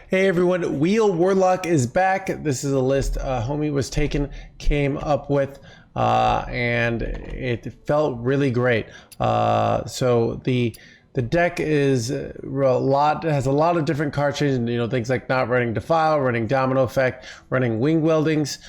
Hey everyone, Wheel Warlock is back. This is a list homie came up with, and it felt really great. So the deck is has a lot of different card changes, things like not running Defile, running Domino Effect, running Wing Weldings.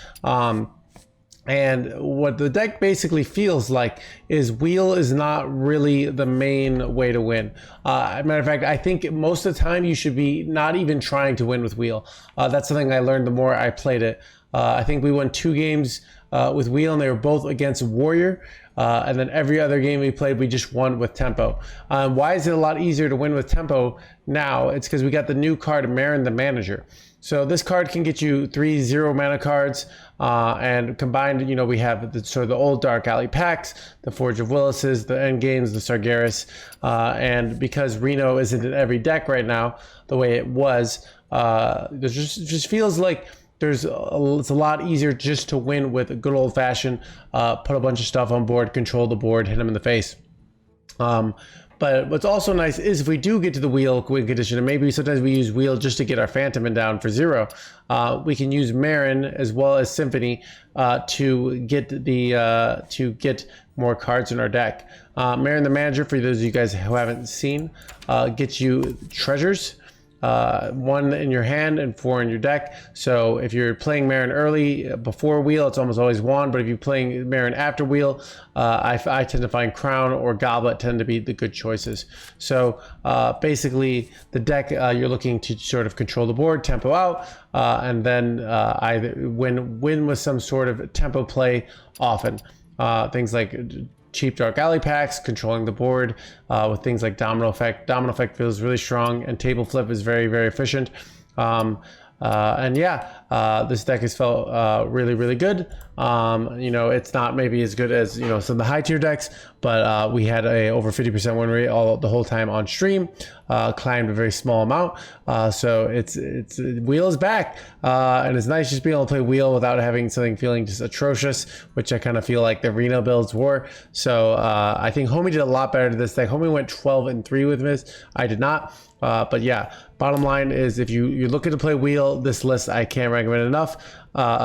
And what the deck basically feels like is Wheel is not really the main way to win. Matter of fact, I think most of the time you should be not even trying to win with Wheel. That's something I learned the more I played it. I think we won 2 games with Wheel, and they were both against Warrior. And then every other game we played, we just won with Tempo. Why is it a lot easier to win with Tempo now? It's because we got the new card, Marin the Manager. So this card can get you 3 0 mana cards, and combined, we have the old Dark Alley packs, the Forge of Willis's, the Endgames, the Sargeras, and because Reno isn't in every deck right now the way it was, it just feels like it's a lot easier just to win with a good old fashioned put a bunch of stuff on board, control the board, hit them in the face. But what's also nice is if we do get to the Wheel win condition, and maybe sometimes we use Wheel just to get our Phantom in down for 0, we can use Marin as well as Symphony to get more cards in our deck. Marin the Manager, for those of you guys who haven't seen, gets you treasures. 1 in your hand and 4 in your deck. So if you're playing Marin early before Wheel, it's almost always Wand. But if you're playing Marin after Wheel, I tend to find Crown or Goblet tend to be the good choices. So basically, the deck you're looking to sort of control the board, tempo out, and then either win with some sort of tempo play often. Things like cheap Dark Alley packs, controlling the board with things like Domino Effect. Domino Effect feels really strong, and Table Flip is very, very efficient. And yeah, this deck has felt really, really good. It's not maybe as good as some of the high tier decks, but we had a over 50% win rate the whole time on stream. Climbed a very small amount, so it's Wheel is back, and it's nice just being able to play Wheel without having something feeling just atrocious, which I kind of feel like the Reno builds were. So I think Homie did a lot better to this deck. Homie went 12-3 with this. I did not. But yeah, bottom line is if you're looking to play Wheel, this list I can't recommend enough.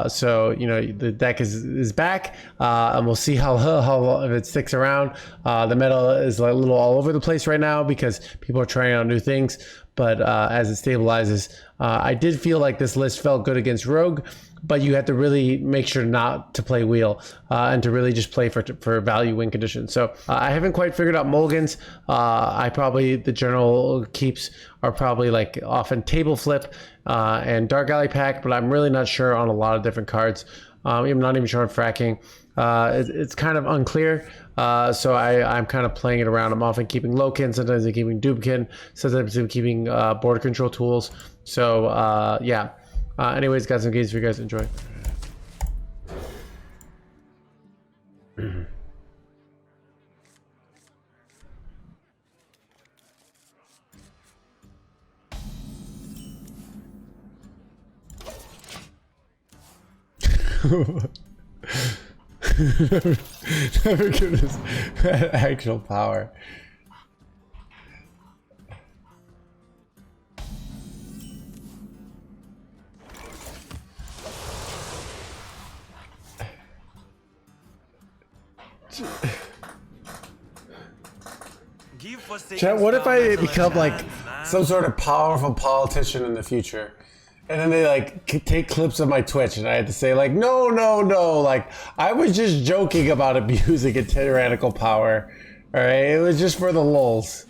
So the deck is back, and we'll see how if it sticks around. The meta is a little all over the place right now because people are trying out new things, but as it stabilizes, I did feel like this list felt good against Rogue, but you have to really make sure not to play Wheel and to really just play for value win conditions. So I haven't quite figured out Mulligans. The general keeps are probably like often Table Flip and Dark Alley pack, but I'm really not sure on a lot of different cards. I'm not even sure on fracking. It's kind of unclear. So I'm kind of playing it around. I'm often keeping Loken, sometimes I'm keeping Dubekin, sometimes I'm keeping border control tools. So yeah. Anyways, got some games for you guys to enjoy. Never give us actual power. Chat, what if I become like some sort of powerful politician in the future, and then they like take clips of my Twitch, and I had to say like, no, like I was just joking about abusing a tyrannical power. All right, it was just for the lulz,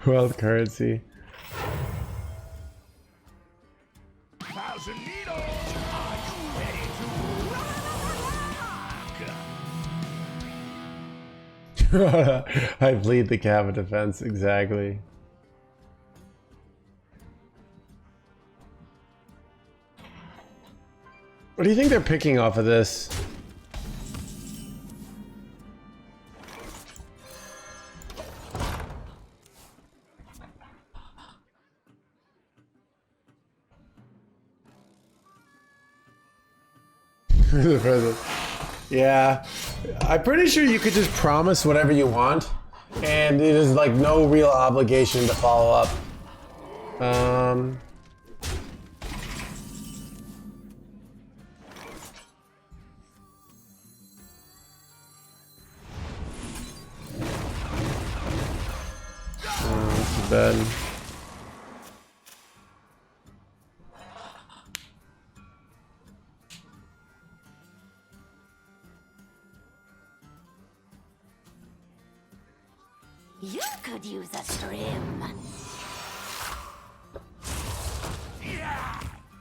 World currency. I bleed the cabin defense, exactly. What do you think they're picking off of this? The president. Yeah, I'm pretty sure you could just promise whatever you want, and it is like no real obligation to follow up. This is bad. You could use a trim.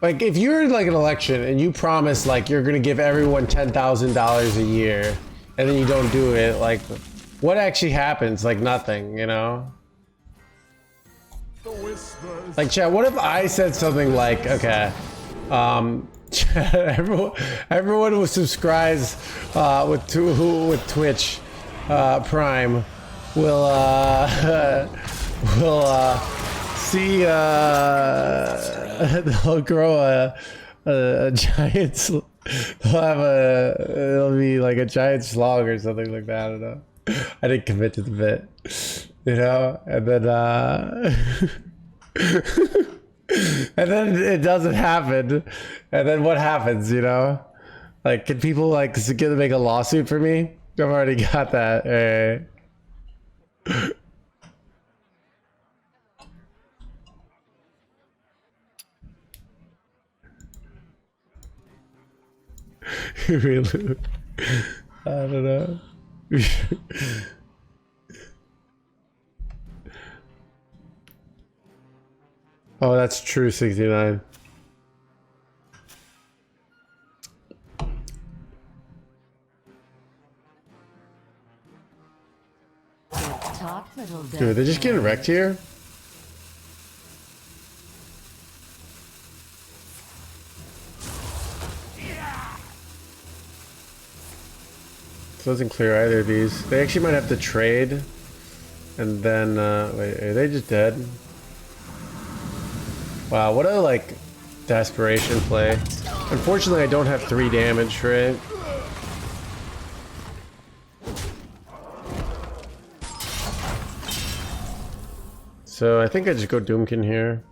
Like, if you're in like an election and you promise like you're gonna give everyone $10,000 a year, and then you don't do it, like, what actually happens? Like nothing, you know? Like, chat, what if I said something like, okay, everyone who subscribes with Twitch Prime will see they'll grow a giant. They'll have it'll be like a giant slog or something like that. I don't know. I didn't commit to the bit, you know, and then and then it doesn't happen, and then what happens, you know? Like, can people like make a lawsuit for me? I've already got that. Hey. Really? I don't know. Oh, that's true. 69. Dude, are they just getting wrecked here? This doesn't clear either of these. They actually might have to trade. And then, wait, are they just dead? Wow, what a, like, desperation play. Unfortunately, I don't have 3 damage for it. So I think I just go Doomkin here.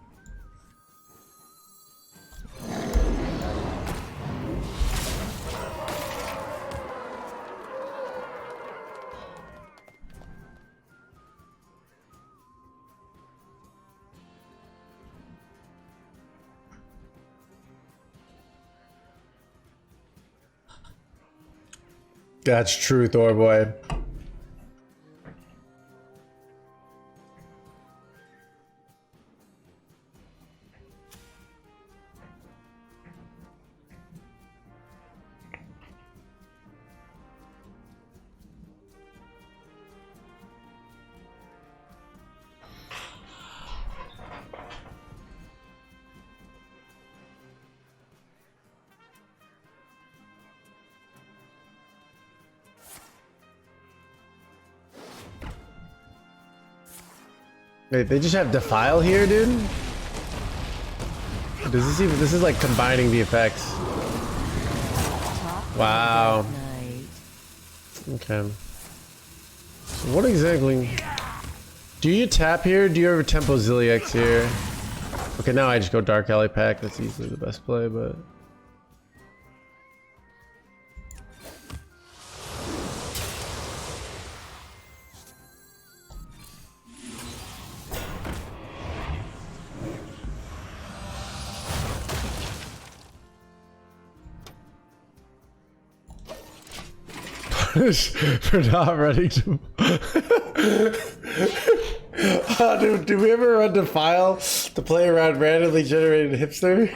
That's true, Thorboy. Wait, they just have Defile here, dude? Does this even... This is like combining the effects. Wow. Okay. So what exactly... Do you tap here? Do you ever tempo Zilliax here? Okay, now I just go Dark Alley Pack. That's easily the best play, but... For not running to... dude, do we ever run Defile to play around randomly generated hipster?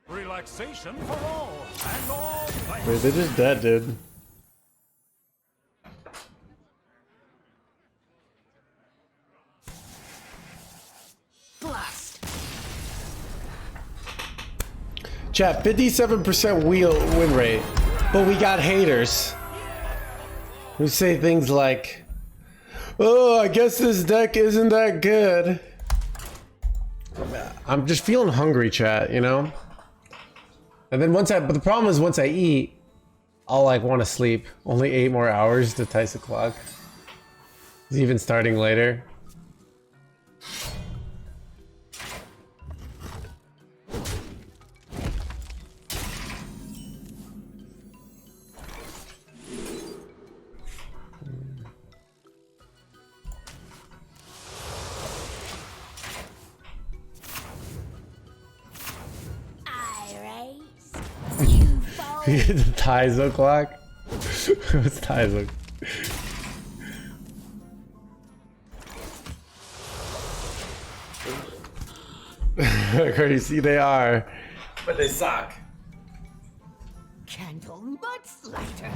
Relaxation for all and all. Wait, they're just dead, dude. Chat, 57% win rate. But we got haters who say things like, oh, I guess this deck isn't that good. I'm just feeling hungry, chat, you know? And then but the problem is once I eat, I'll like want to sleep. Only 8 more hours to Tyson clock. It's even starting later. The Tyzo clock? What's Tyzo? Crazy they are, but they suck. Candle much lighter.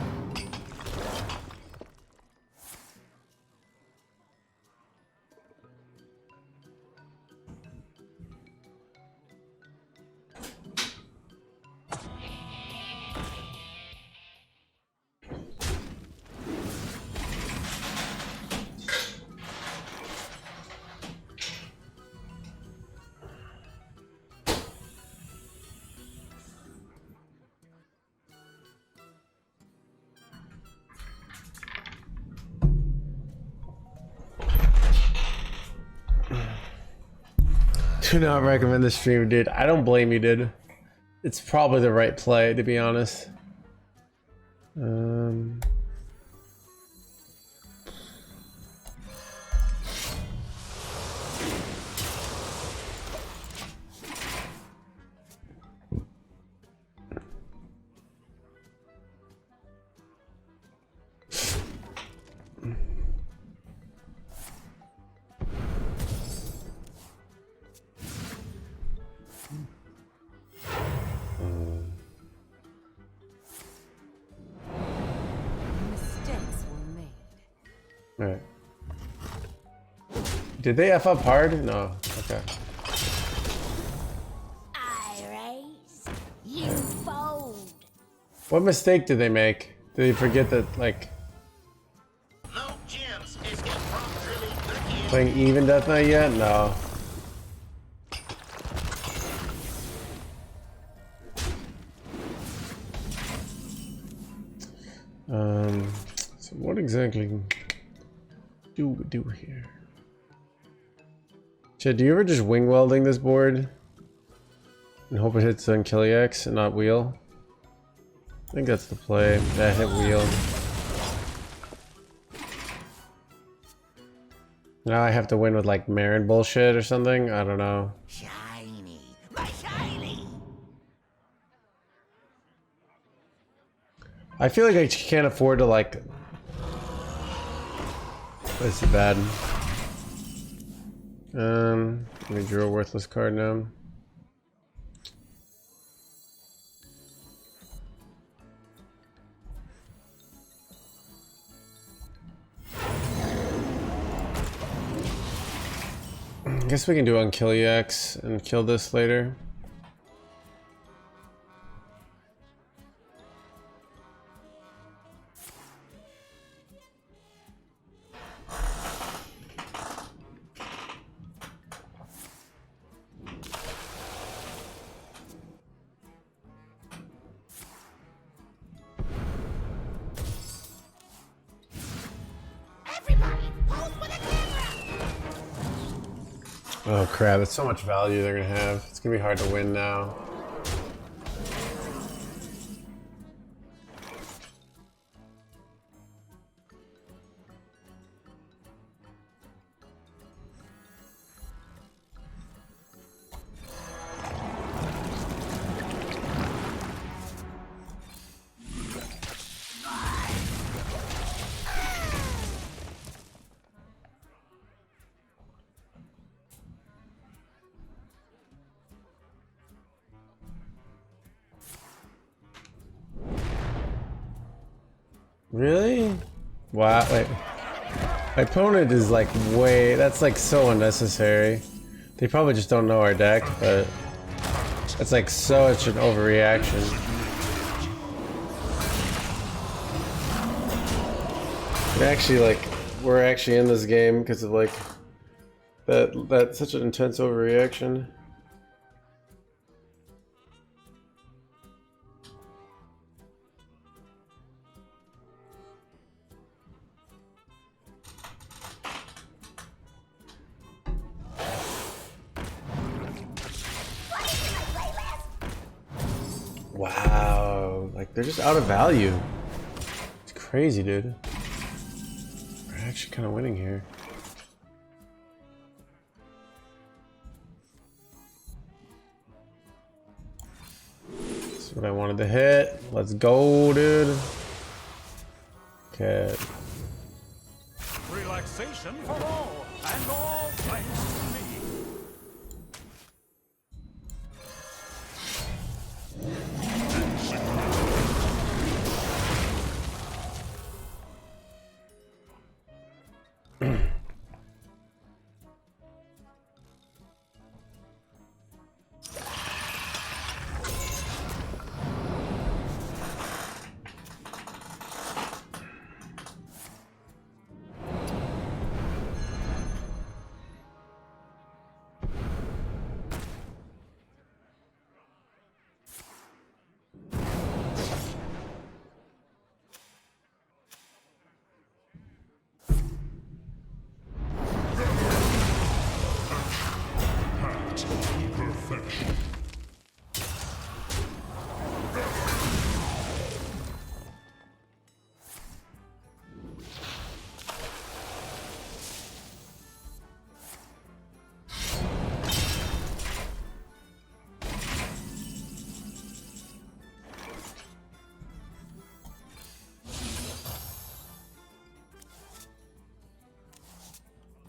Do not recommend this stream, dude. I don't blame you, dude. It's probably the right play, to be honest. Alright. Did they F up hard? No. Okay. I raise, you fold. What mistake did they make? Did they forget that, like, No gems is get properly again. playing even Death Knight yet? No. So what exactly do we do here? Chad, do you ever just wing welding this board and hope it hits on Killiax and not wheel? I think that's the play. That hit wheel. Now I have to win with like Marin bullshit or something? I don't know. Shiny, my shiny. I feel like I can't afford to like... This is bad. Let me draw a worthless card now. I guess we can do Unkill EX and kill this later. Oh crap, that's so much value they're gonna have. It's gonna be hard to win now. Really? Wow, wait. My opponent is like way... That's like so unnecessary. They probably just don't know our deck, but... That's like such an overreaction. we're actually in this game because of like that's such an intense overreaction. Wow, like they're just out of value. It's crazy, dude. We're actually kind of winning here. That's what I wanted to hit. Let's go, dude. Okay. Relaxation for all, and all thanks to me.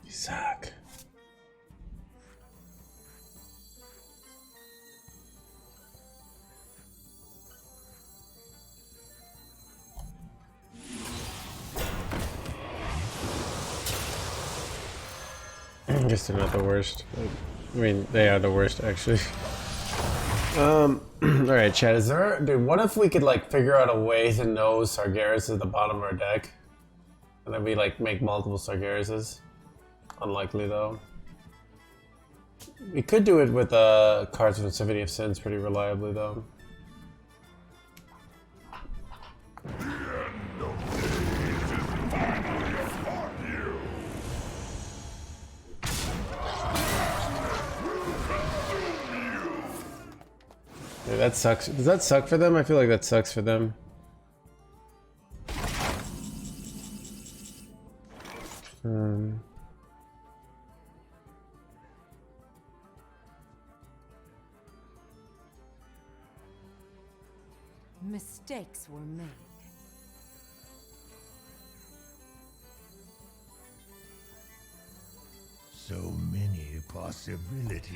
Suck. I guess they're not the worst. I mean, they are the worst, actually. Alright, chat, is there... Dude, what if we could, like, figure out a way to know Sargeras at the bottom of our deck? And then we, like, make multiple Sargerases? Unlikely, though. We could do it with cards from Symphony of Sins pretty reliably, though. Yeah, that sucks. Does that suck for them? I feel like that sucks for them. Mistakes were made. So many possibilities.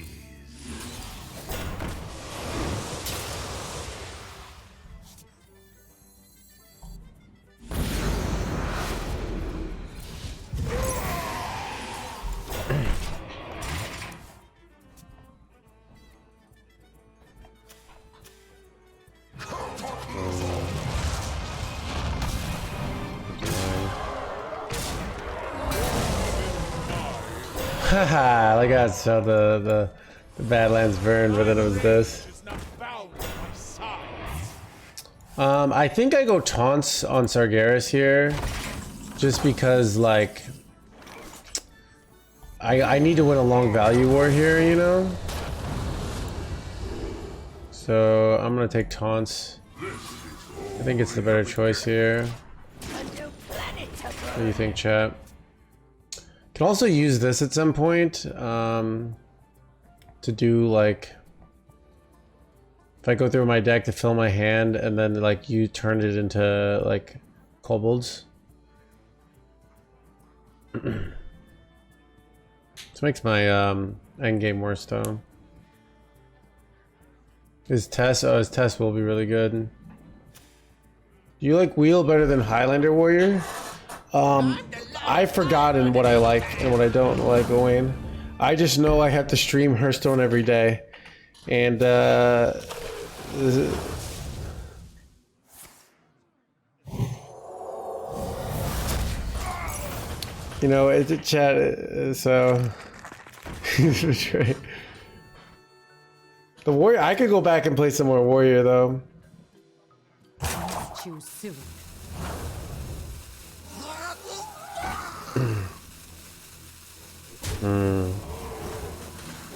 Haha, look at so the Badlands burned, but then it was this. I think I go taunts on Sargeras here, just because like I need to win a long value war here, you know. So I'm gonna take taunts. I think it's the better choice here. What do you think, chat? Can also use this at some point to do like, if I go through my deck to fill my hand and then like you turn it into like kobolds. This makes my end game worse though. His test will be really good. Do you like Wheel better than Highlander Warrior? I've forgotten what I like and what I don't like, Owain. I just know I have to stream Hearthstone every day. And, You know, it's a chat, so the warrior. I could go back and play some more warrior though. Choose soon.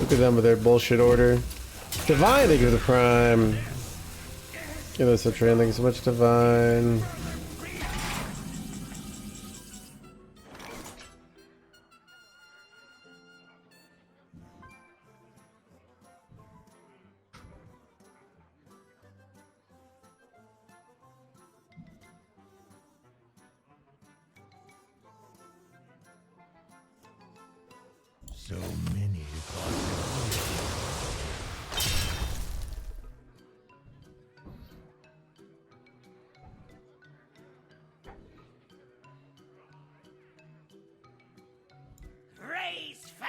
Look at them with their bullshit order. Divine, they give the prime. Give us a train, thank you so much, Divine. So many possibilities. Raise fell.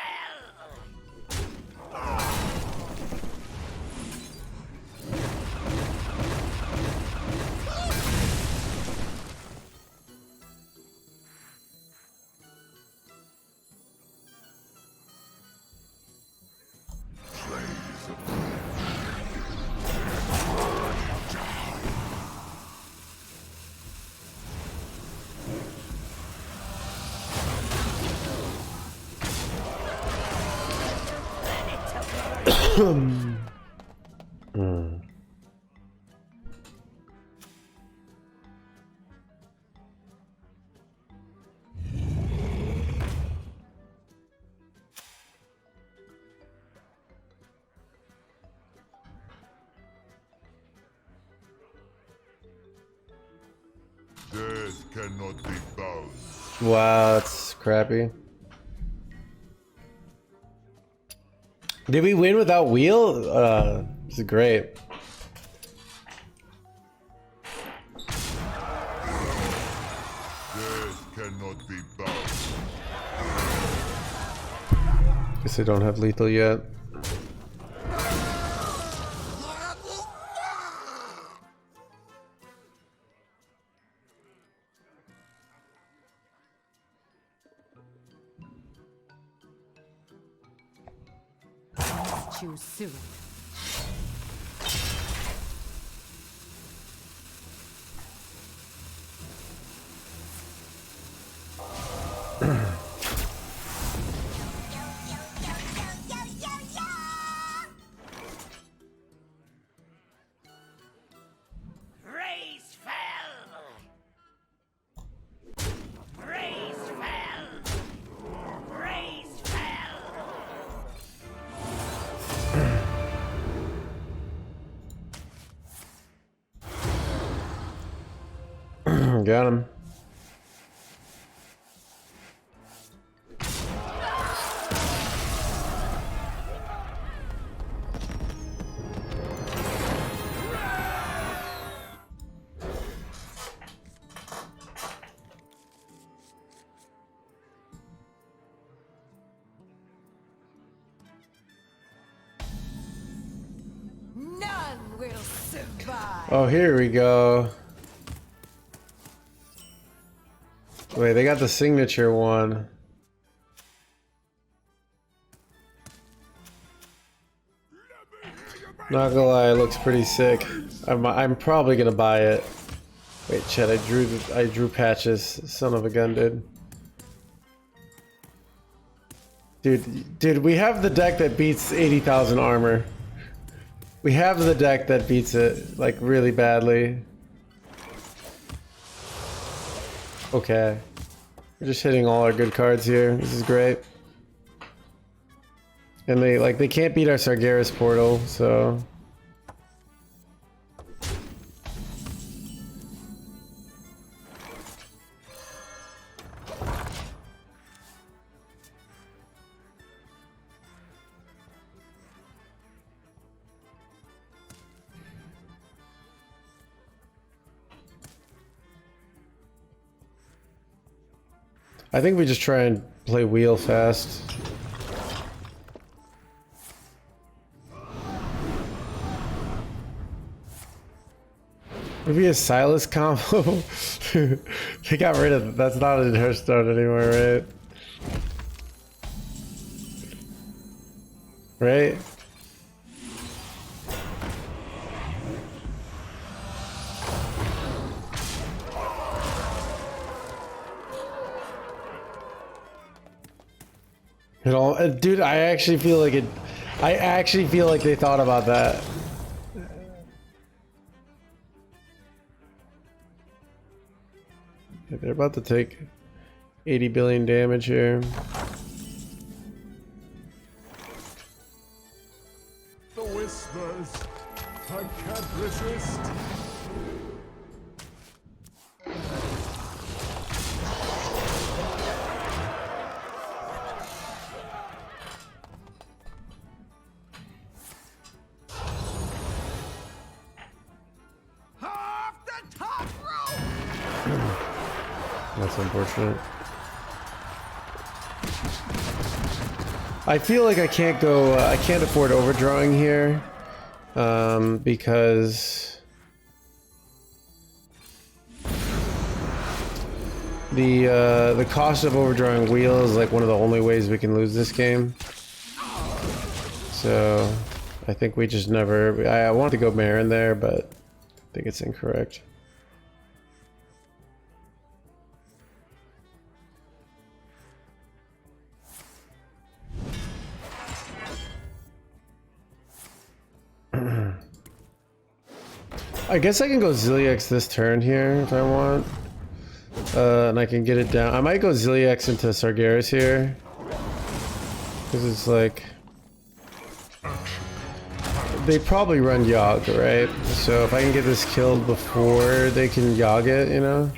Death cannot be bound. Wow, that's crappy. Did we win without wheel? This is great. Death cannot be bound. Guess I don't have lethal yet. Choose soon. Raise fell. Raise fell. Raise fell. Got him. None will survive. Oh, here we go. Wait, they got the signature one. Not gonna lie, it looks pretty sick. I'm probably gonna buy it. Wait, Chet, I drew patches. Son of a gun, dude. Dude, we have the deck that beats 80,000 armor. We have the deck that beats it, like, really badly. Okay. We're just hitting all our good cards here. This is great. And they can't beat our Sargeras portal, so... I think we just try and play wheel fast. Maybe a Silas combo? They got rid of it. That's not in Hearthstone anymore, right? right? It all, dude, I actually feel like it. I actually feel like they thought about that. They're about to take 80 billion damage here. The whispers. I can't resist. Off the top rope. That's unfortunate. I feel like I can't go. I can't afford overdrawing here, because the cost of overdrawing wheel is like one of the only ways we can lose this game. So I think we just never. I want to go Marin there, but I think it's incorrect. I guess I can go Zilliax this turn here if I want. And I can get it down. I might go Zilliax into Sargeras here. Because it's like... They probably run Yogg, right? So if I can get this killed before they can Yogg it, you know?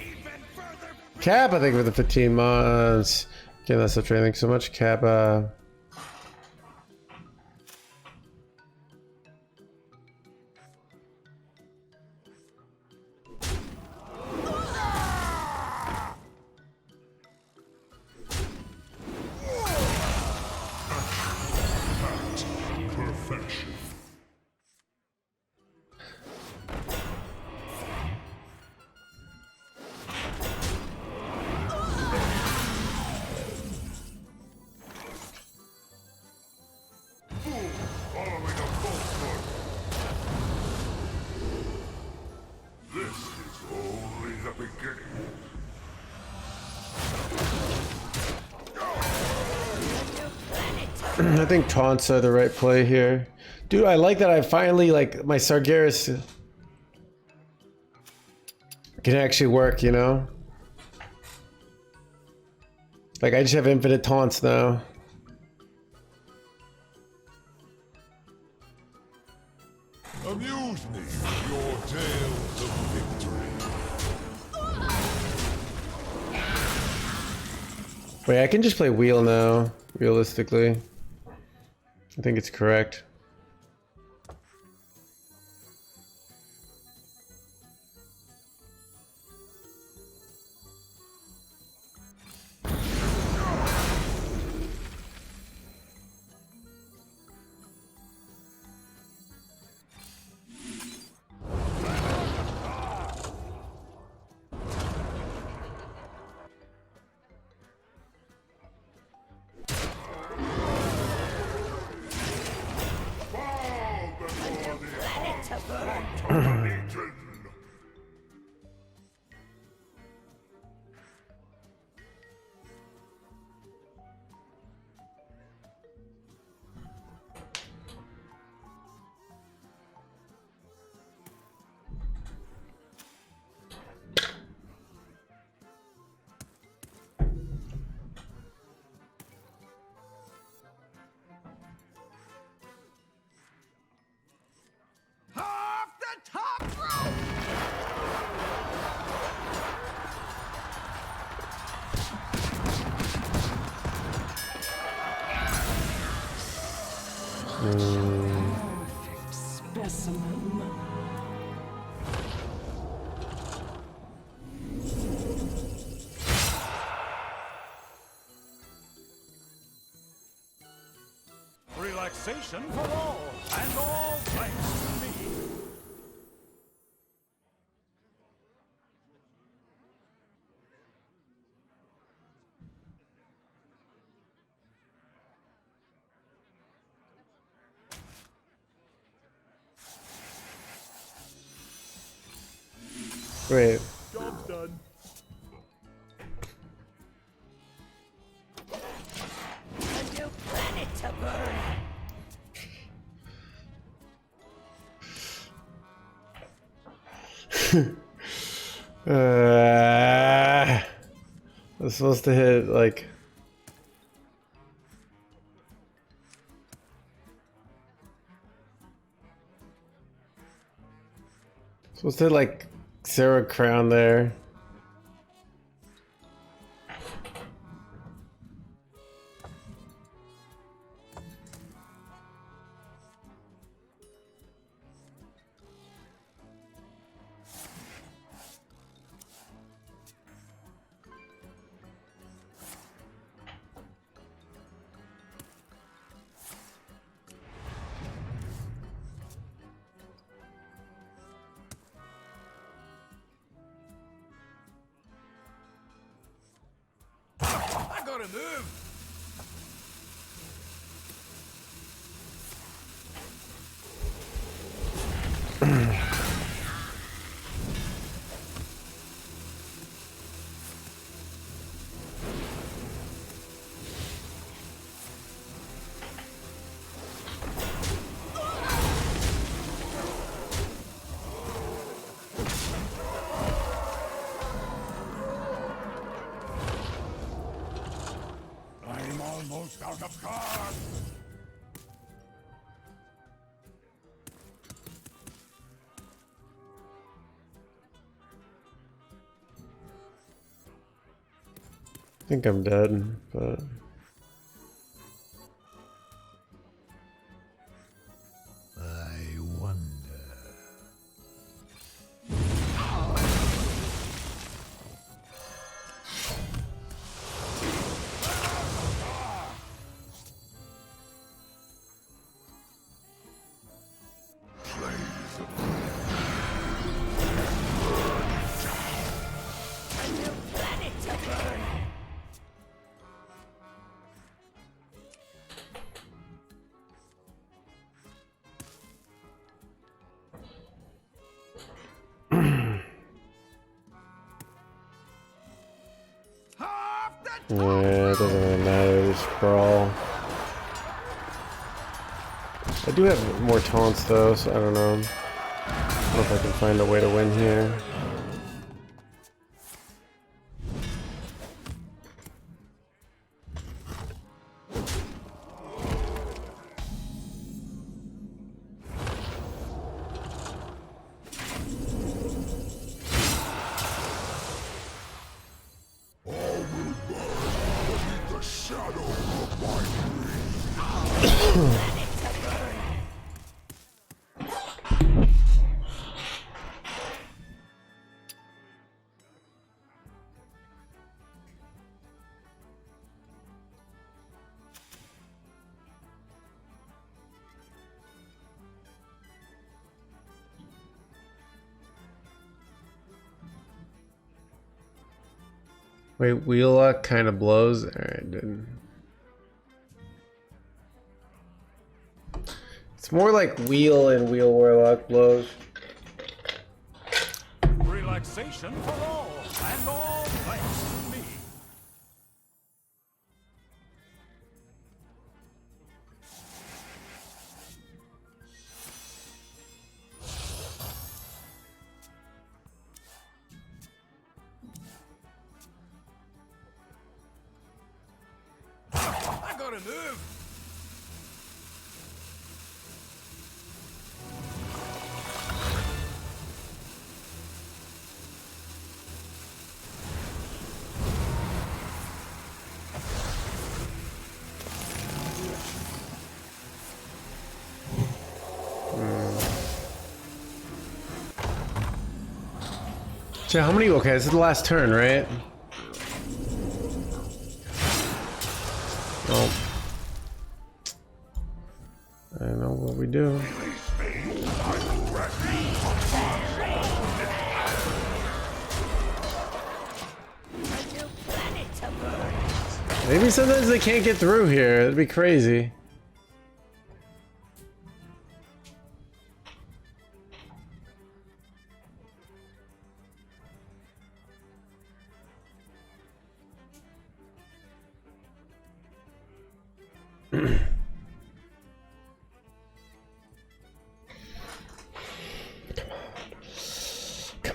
Cap, I think, for the 15 months. Again, that's up training. Thanks so much, Cap. Perfection. Following a falsehood. This is only the beginning. I think taunts are the right play here. Dude, I like that I finally, like, my Sargeras can actually work, you know? Like, I just have infinite taunts now. Amuse me with your tales of victory. Wait, I can just play wheel now, realistically. I think it's correct. Off the top rope. Perfect specimen. Relaxation for all, and all thanks to me. Wait. Job's done. A new planet to burn. I was supposed to hit like. Supposed to hit like Sarah Crown there. I gotta move. I'm almost out of cards. I think I'm dead, but. I wonder. A new planet to burn. Yeah, it doesn't really matter. Just brawl. I do have more taunts though, so I don't know. I don't know if I can find a way to win here. The shadow of my Planet to burn. Wait, Wheelock kind of blows. Alright, didn't. It's more like Wheel and Wheel Warlock blows. Relaxation for all, and all thanks to me. I gotta move. So how many? Okay, this is the last turn, right? Well, I don't know what we do. A new planet to burn. Maybe sometimes they can't get through here. That'd be crazy.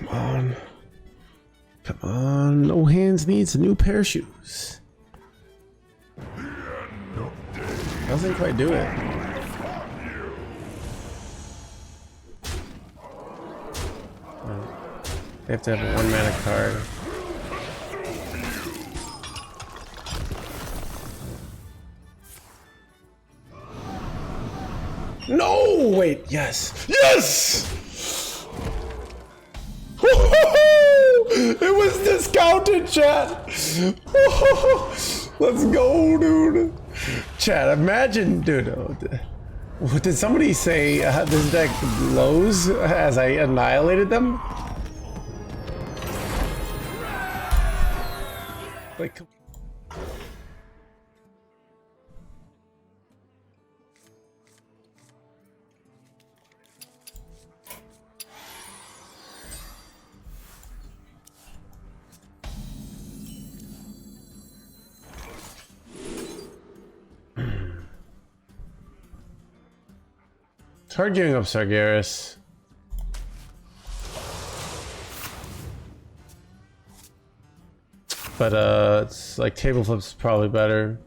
Come on. Come on. No Hands needs a new pair of shoes. Doesn't quite do it. They have to have a 1 mana card. No! Wait, yes! Yes! It was discounted, chat! Let's go, dude! Chat, imagine, dude. Did somebody say this deck blows as I annihilated them? Like, it's hard giving up Sargeras. But it's like table flips is probably better.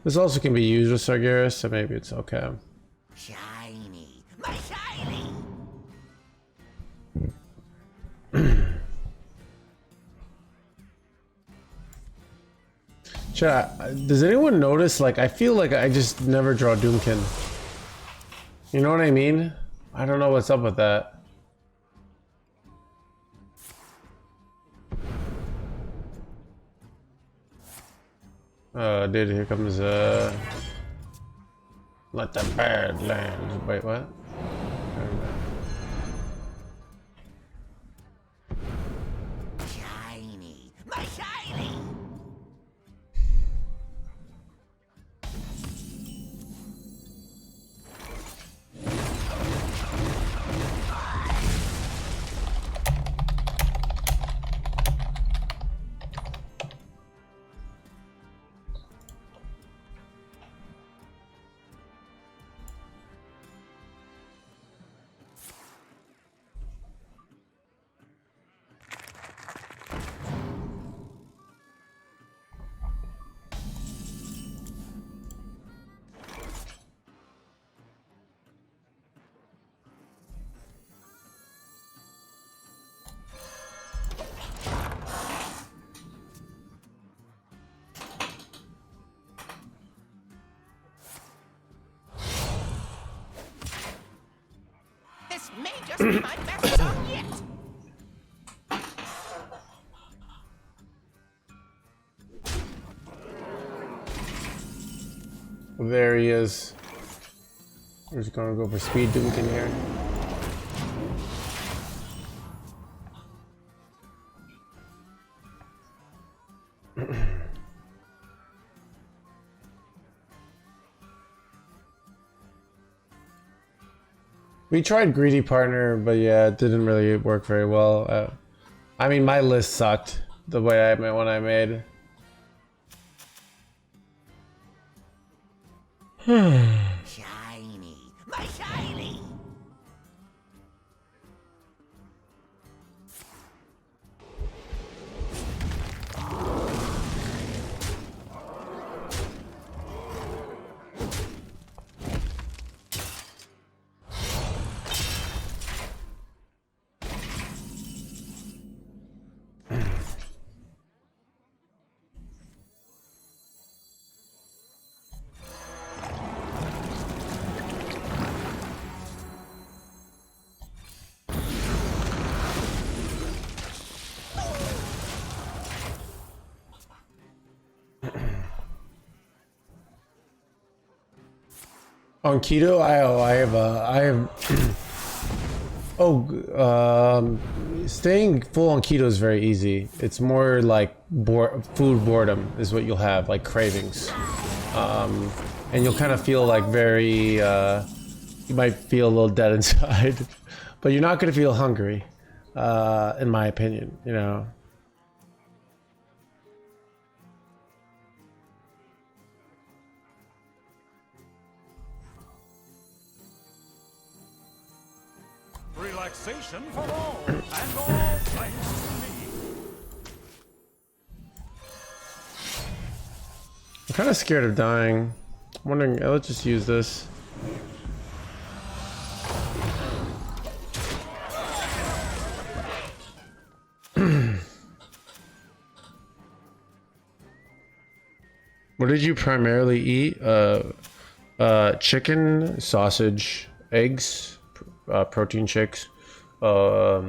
This also can be used with Sargeras, so maybe it's okay. Shiny. My shiny. Chat, does anyone notice, like, I feel like I just never draw Doomkin. You know what I mean? I don't know what's up with that. Oh, dude, here comes, let the bird land. Wait, what? Shiny. My shiny. This may just be my best song yet. There he is. We're just gonna go for speed Doomkin here. We tried Greedy Partner, but yeah, it didn't really work very well. I mean, my list sucked the way one I made. Shiny. My shiny. On keto, I have staying full on keto is very easy. It's more like food boredom is what you'll have, like cravings, and you'll kind of feel like very you might feel a little dead inside, but you're not gonna feel hungry, in my opinion, you know. Relaxation for all, and all thanks to me. I'm kind of scared of dying. I'm wondering, let's just use this. What did you primarily eat? Chicken, sausage, eggs, protein shakes. Yeah.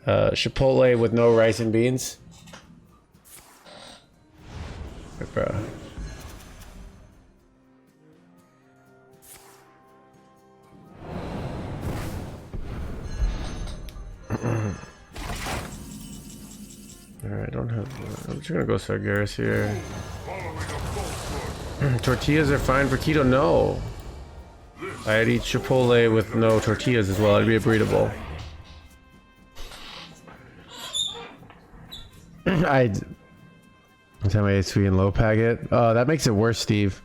Chipotle with no rice and beans. Bro. Alright, I don't have. I'm just gonna go Sargeras here. Tortillas are fine for keto? No. I'd eat Chipotle with no tortillas as well. It'd be a burrito bowl. I'd tell my sweet and low packet. That makes it worse, Steve.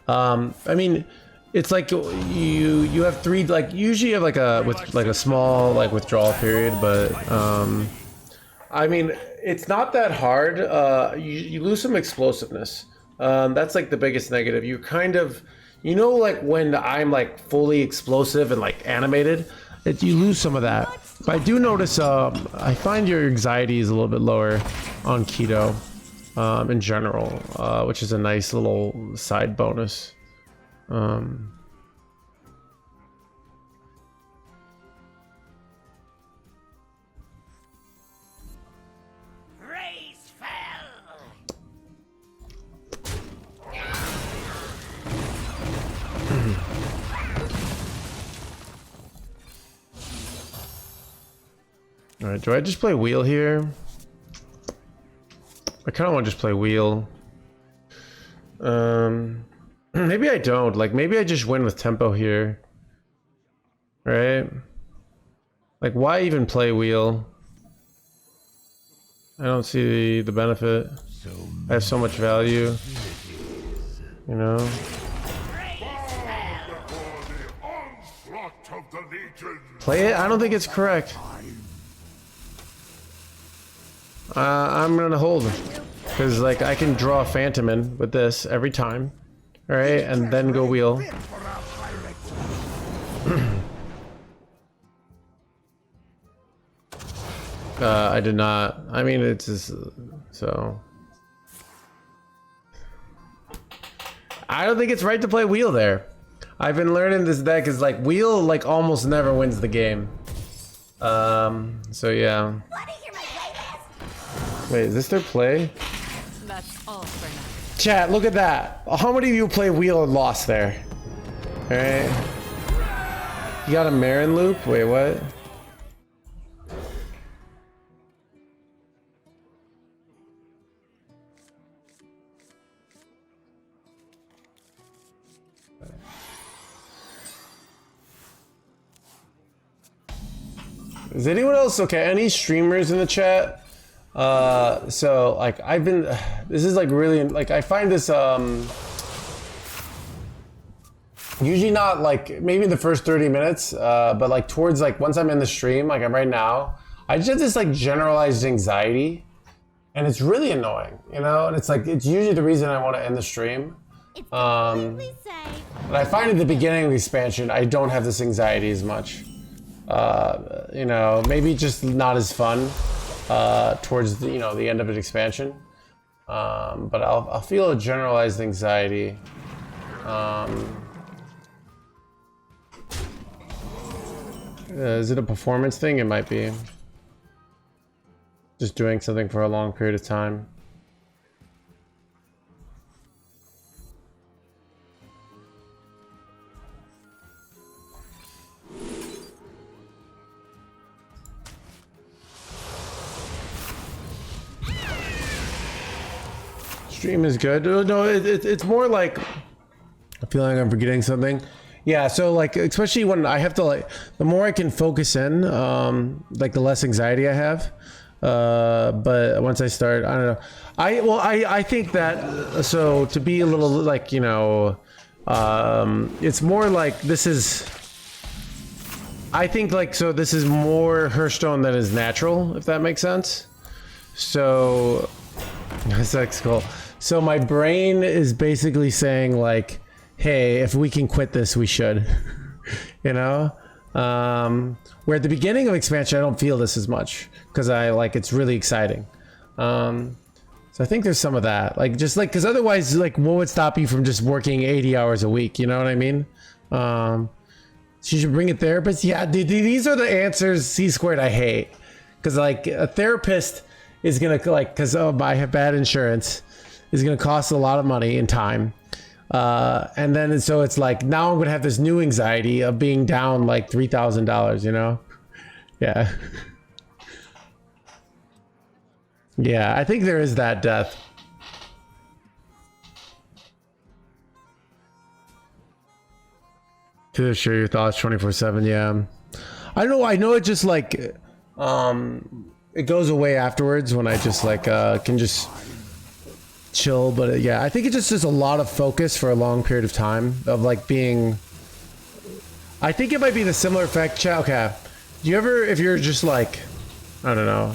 I mean, it's like you have three, like usually you have like a small like withdrawal period, but I mean it's not that hard. You lose some explosiveness. That's like the biggest negative. You kind of, you know, like when I'm like fully explosive and like animated, you lose some of that. But I do notice I find your anxiety is a little bit lower on keto in general, which is a nice little side bonus. Raise fell. All right, do I just play wheel here? I kind of want to just play wheel. Maybe I don't. Like, maybe I just win with tempo here. Right? Like, why even play wheel? I don't see the benefit. I have so much value. You know? Onslaught of the Legion. Play it? I don't think it's correct. I'm gonna hold. Because, like, I can draw Phantom in with this every time. Alright, and then go wheel. I did not. I mean, it's just, so. I don't think it's right to play wheel there. I've been learning this deck is like wheel like almost never wins the game. So yeah. Wait, is this their play? That's all for now. Chat, look at that. How many of you play wheel and lost there? Alright. You got a Marin loop? Wait, what? Is anyone else okay? Any streamers in the chat? So like I've been, this is like really like I find this usually not like maybe in the first 30 minutes, but like towards like once I'm in the stream, like I'm right now, I just have this like generalized anxiety, and it's really annoying, you know. And it's like it's usually the reason I want to end the stream. But I find at the beginning of the expansion, I don't have this anxiety as much. You know, maybe just not as fun towards the, you know, the end of an expansion. But I'll feel a generalized anxiety. Is it a performance thing? It might be. Just doing something for a long period of time. Stream is good. No, it's more like I feel like I'm forgetting something. Yeah, so like especially when I have to like the more I can focus in, like the less anxiety I have. But once I start, I don't know. I think that so to be a little like, you know, it's more like this is I think like, so this is more Hearthstone than is natural, if that makes sense. So that's cool. So my brain is basically saying like, hey, if we can quit this, we should, you know? Where at the beginning of expansion, I don't feel this as much because it's really exciting. So I think there's some of that, like, just like, because otherwise, like, what would stop you from just working 80 hours a week? You know what I mean? So you should bring a therapist. Yeah, these are the answers C squared I hate. Because, like, a therapist is going to, like, because I have bad insurance, is going to cost a lot of money and time. And then, so it's like, now I'm going to have this new anxiety of being down, like, $3,000, you know? Yeah. Yeah, I think there is that death. To share your thoughts 24/7. Yeah, I don't know. I know it just like it goes away afterwards when I just like can just chill. But yeah, I think it just is a lot of focus for a long period of time of like being. I think it might be the similar effect. Okay, do you ever, if you're just like, I don't know.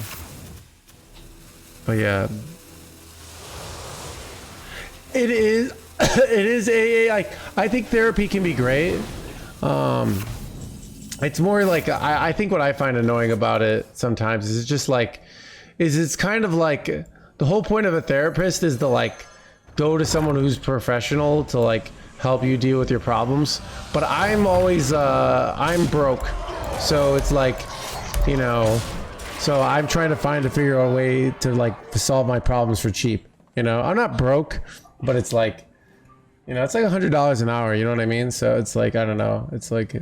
But yeah, it is. It is AA. I think therapy can be great. It's more like I think what I find annoying about it sometimes is it's just like, it's kind of like the whole point of a therapist is to like go to someone who's professional to like help you deal with your problems. But I'm always I'm broke, so it's like, you know. So I'm trying to figure out a way to solve my problems for cheap. You know, I'm not broke, but it's like, you know, it's like $100 an hour. You know what I mean? So it's like, I don't know. It's like,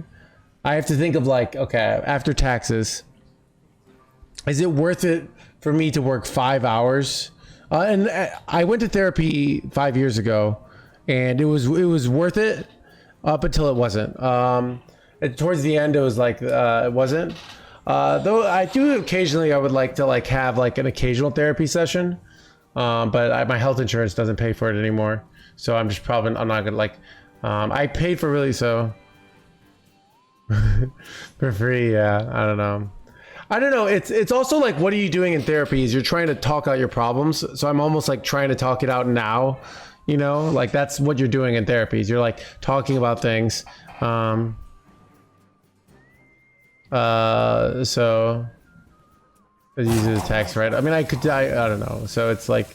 I have to think of like, okay, after taxes, is it worth it for me to work 5 hours? And I went to therapy 5 years ago, and it was worth it up until it wasn't. Towards the end, it was like it wasn't. Though I do occasionally, I would like to like have like an occasional therapy session, but my health insurance doesn't pay for it anymore, so I'm not gonna like. I paid for really so for free. Yeah, I don't know. It's also like, what are you doing in therapy? Is you're trying to talk out your problems. So I'm almost like trying to talk it out now. You know, like that's what you're doing in therapy. Is you're like talking about things. So it uses tax, right? I mean, I don't know. So it's like,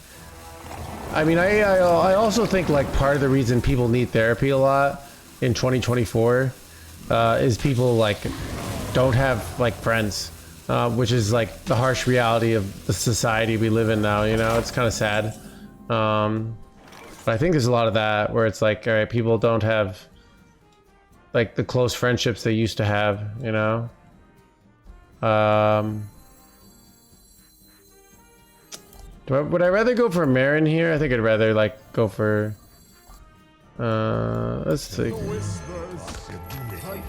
I mean, I also think like part of the reason people need therapy a lot in 2024 is people like don't have like friends, which is like the harsh reality of the society we live in now. You know, it's kind of sad. But I think there's a lot of that where it's like, all right, people don't have like the close friendships they used to have, you know? Would I rather go for Marin here? I think I'd rather like go for let's see. I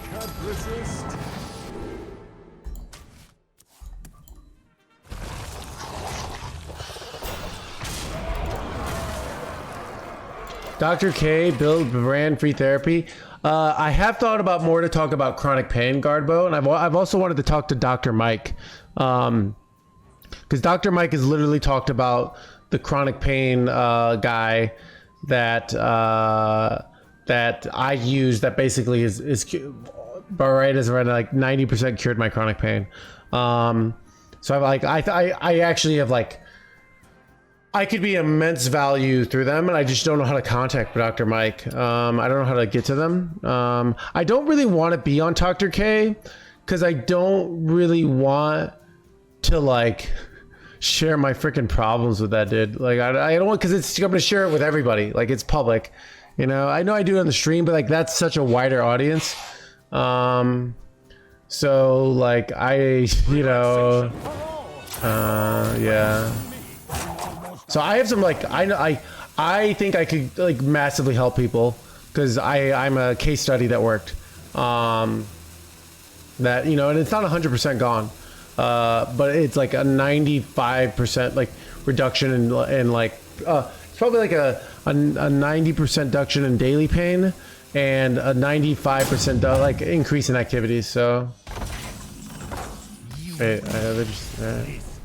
can't resist. Dr. K, build brand free therapy. I have thought about more to talk about chronic pain, Guardbo, and I've also wanted to talk to Dr. Mike, because Dr. Mike has literally talked about the chronic pain guy that I use that basically is right as around like 90% cured my chronic pain. So I'm like I actually have like. I could be immense value through them, and I just don't know how to contact Dr. Mike. I don't know how to get to them. I don't really want to be on Dr. K because I don't really want to like share my freaking problems with that dude. Like I don't want, because I'm gonna share it with everybody. Like it's public, you know. I know I do it on the stream, but like that's such a wider audience. So like yeah. So I have some like I think I could like massively help people because I'm a case study that worked. That, you know, and it's not 100% gone, but it's like a 95% like reduction in like it's probably like a 90% reduction in daily pain and a 95% like increase in activities. So Wait, I just...